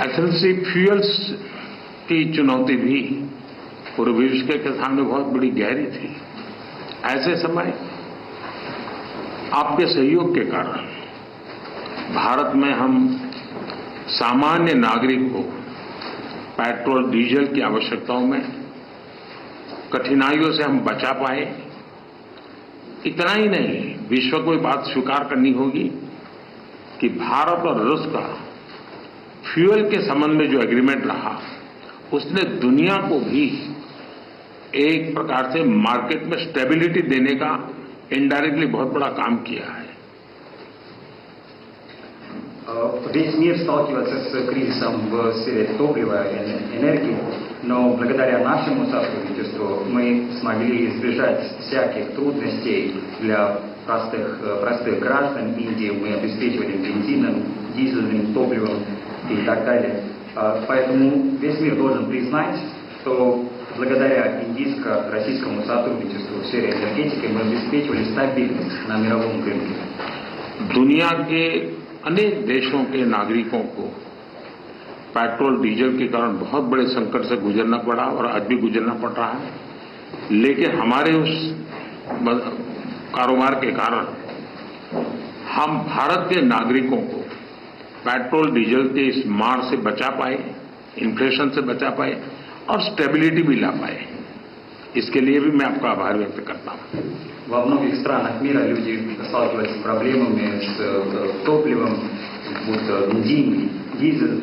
Actually fuels की चुनौती भी पूरे विश्व के सामने बहुत बड़ी गहरी थी। ऐसे समय आपके सहयोग के कारण भारत में हम सामान्य नागरिक को पेट्रोल डीजल की आवश्यकताओं में कठिनाइयों से हम बचा पाए। इतना ही नहीं, विश्व को ये बात स्वीकार करनी होगी कि भारत और रूस का फ्यूल के संबंध में जो एग्रीमेंट रहा, उसने दुनिया को भी एक प्रकार से मार्केट में स्टेबिलिटी देने का इनडायरेक्टली बहुत बड़ा काम किया है। Весь мир сталкивается с кризисом в сфере топлива и энергии, но благодаря нашему сотрудничеству мы смогли избежать всяких трудностей для простых граждан Индии. Мы обеспечивали бензином, дизельным топливом и так далее. Поэтому весь мир должен признать, что благодаря индийско-российскому сотрудничеству в сфере энергетики мы обеспечивали стабильность на мировом рынке. दुनिया के अनेक देशों के नागरिकों को पेट्रोल डीजल के कारण बहुत बड़े संकट से गुजरना पड़ा और आज भी गुजरना पड़ रहा है, लेकिन हमारे उस कारोबार के कारण हम भारत के नागरिकों को पेट्रोल डीजल के इस मार से बचा पाए, इन्फ्लेशन से बचा पाए और स्टेबिलिटी भी ला पाए। इसके लिए भी मैं आपका आभार व्यक्त करता हूं। Во многих странах мира люди сталкиваются с проблемами с топливом, будто бензин, дизель,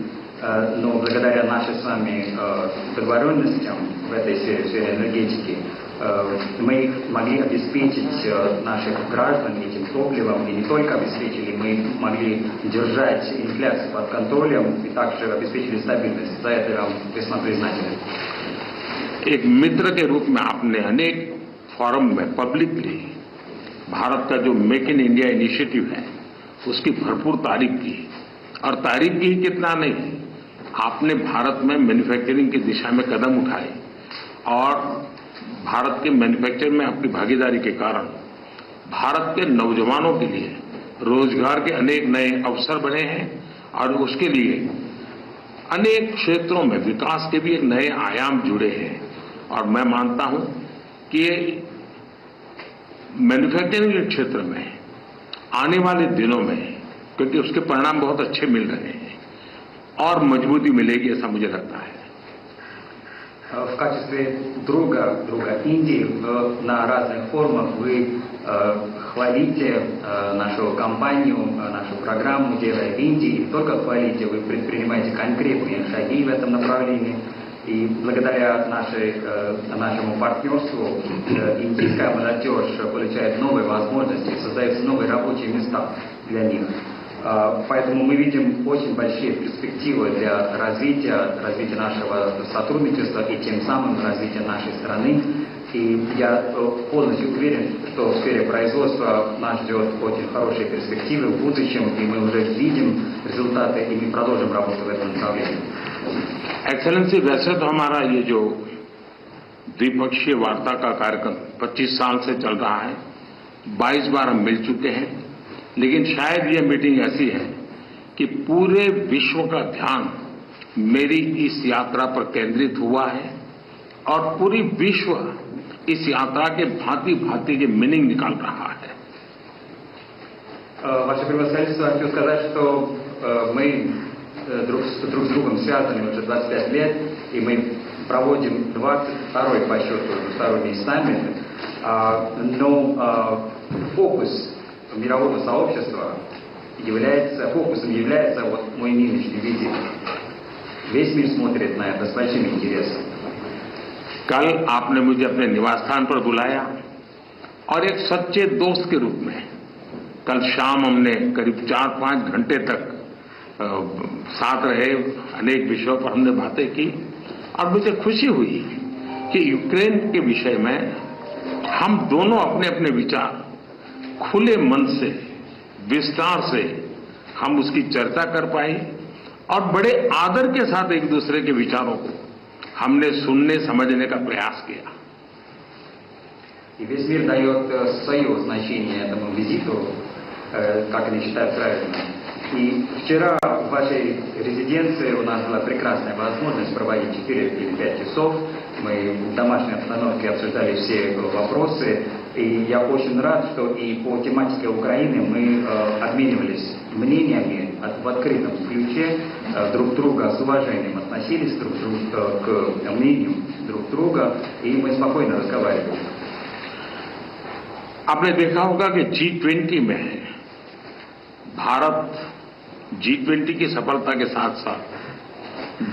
но благодаря нашей с вами договоренностям в этой сфере энергетики мы могли обеспечить наших граждан этим топливом, и не только обеспечили, мы могли держать инфляцию под контролем и также обеспечили стабильность. За это я вам весьма признателен. एक मित्र के रूप में आपने अनेक फोरम में पब्लिकली भारत का जो मेक इन इंडिया इनिशिएटिव है उसकी भरपूर तारीफ की, और तारीफ की ही कितना नहीं, आपने भारत में मैन्युफैक्चरिंग की दिशा में कदम उठाए और भारत के मैन्युफैक्चरिंग में आपकी भागीदारी के कारण भारत के नौजवानों के लिए रोजगार के अनेक नए अवसर बने हैं और उसके लिए अनेक क्षेत्रों में विकास के भी एक नए आयाम जुड़े हैं। और मैं मानता हूं कि मैन्युफैक्चरिंग के क्षेत्र में आने वाले दिनों में, क्योंकि उसके परिणाम बहुत अच्छे मिल रहे हैं, और मजबूती मिलेगी ऐसा मुझे लगता है। В качестве друга Индии на разных форумах вы хвалите нашу компанию, нашу программу «Делая в Индии». Не только хвалите, вы предпринимаете конкретные шаги в этом направлении. И благодаря нашему партнерству индийская молодежь получает новые возможности, создаются новые рабочие места для них. Поэтому мы видим очень большие перспективы для развития нашего сотрудничества и тем самым развития нашей страны. И я полностью уверен, что в сфере производства нас ждет очень хорошие перспективы в будущем, и мы уже видим результаты, и мы продолжим работу в этом направлении. एक्सेलेंसी, वैसे तो हमारा ये जो द्विपक्षीय वार्ता का कार्यक्रम 25 साल से चल रहा है, 22 बार हम मिल चुके हैं, लेकिन शायद ये मीटिंग ऐसी है कि पूरे विश्व का ध्यान मेरी इस यात्रा पर केंद्रित हुआ है और पूरी विश्व इस यात्रा के भांति भांति के मीनिंग निकाल रहा है। Ваше превосходительство, хочу сказать, что мы друг с другом связаны уже 25 лет, и мы проводим 22-й по счету двусторонний саммит, но фокус мирового сообщества фокусом является вот мой нынешний визит. Весь мир смотрит на это с большим интересом. कल आपने मुझे अपने निवास स्थान पर बुलाया और एक सच्चे दोस्त के रूप में कल शाम हमने करीब 4-5 घंटे तक साथ रहे, अनेक विषयों पर हमने बातें की और मुझे खुशी हुई कि यूक्रेन के विषय में हम दोनों अपने अपने विचार खुले मन से विस्तार से हम उसकी चर्चा कर पाए और बड़े आदर के साथ एक दूसरे के विचारों को हमने सुनने समझने का प्रयास किया। И весь мир дает свое значение этому визиту, как они считают правильным. И вчера в вашей резиденции у нас была прекрасная возможность проводить 4 или 5 часов. Мы в домашней обстановке обсуждали все вопросы. И я очень рад, что и по тематике Украины мы обменивались мнениями в открытом ключе, друг друга с уважением относились к мнению друг друга, и мы спокойно разговаривали. आपने देखा होगा कि G20 में भारत G20 की सफलता के साथ साथ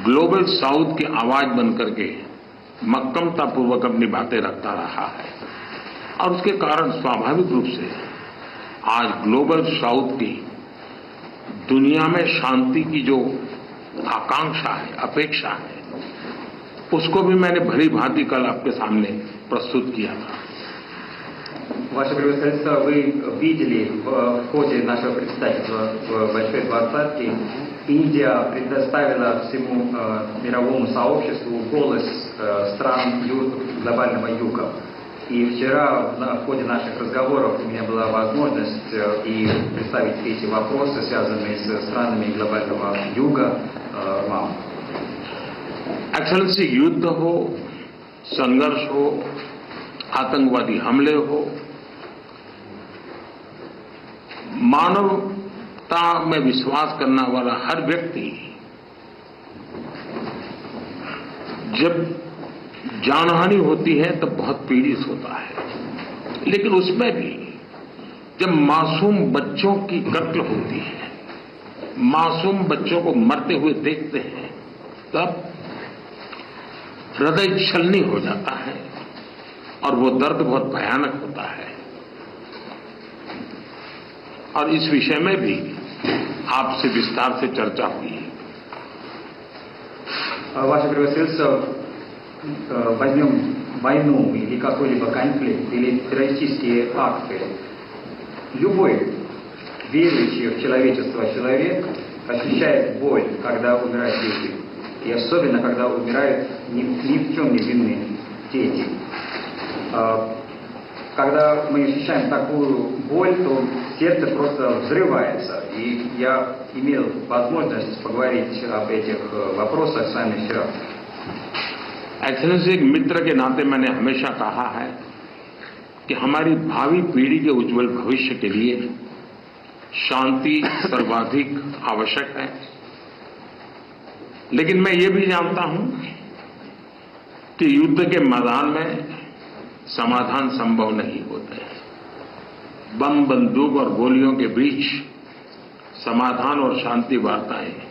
ग्लोबल साउथ की आवाज बनकर के मक्कमतापूर्वक अपनी बातें रखता रहा है और उसके कारण स्वाभाविक रूप से आज ग्लोबल साउथ की दुनिया में शांति की जो आकांक्षा है, अपेक्षा है, उसको भी मैंने भली भांति कल आपके सामने प्रस्तुत किया था। Ваше превосходительство, вы видели в ходе нашего представительства в Большой Двадцатке, Индия предоставила всему мировому сообществу голос стран глобального юга. И вчера в ходе наших разговоров у меня была возможность и представить эти вопросы, связанные с странами глобального юга, вам. एक्सेलेंसी, युद्ध हो, संघर्ष हो, आतंकवादी हमले हो, मानवता में विश्वास करने वाला हर व्यक्ति जब जानहानि होती है तो बहुत पीड़ित होता है, लेकिन उसमें भी जब मासूम बच्चों की कत्ल होती है, मासूम बच्चों को मरते हुए देखते हैं, तब हृदय छलनी हो जाता है और वो दर्द बहुत भयानक होता है। और इस विषय में भी आपसे विस्तार से चर्चा हुई है। Ваше превосходительство, возьмем войну или какой-либо конфликт, или террористические акты. Любой верующий в человечество человек ощущает боль, когда умирают люди. И особенно, когда умирают ни в чем не винные дети. Когда мы ощущаем такую боль, то сердце просто взрывается. И я имел возможность поговорить об этих вопросах с вами вчера. एक्सेलेंसी, एक मित्र के नाते मैंने हमेशा कहा है कि हमारी भावी पीढ़ी के उज्जवल भविष्य के लिए शांति सर्वाधिक आवश्यक है। लेकिन मैं ये भी जानता हूं कि युद्ध के मैदान में समाधान संभव नहीं होते। बम, बंदूक और गोलियों के बीच समाधान और शांति वार्ताएं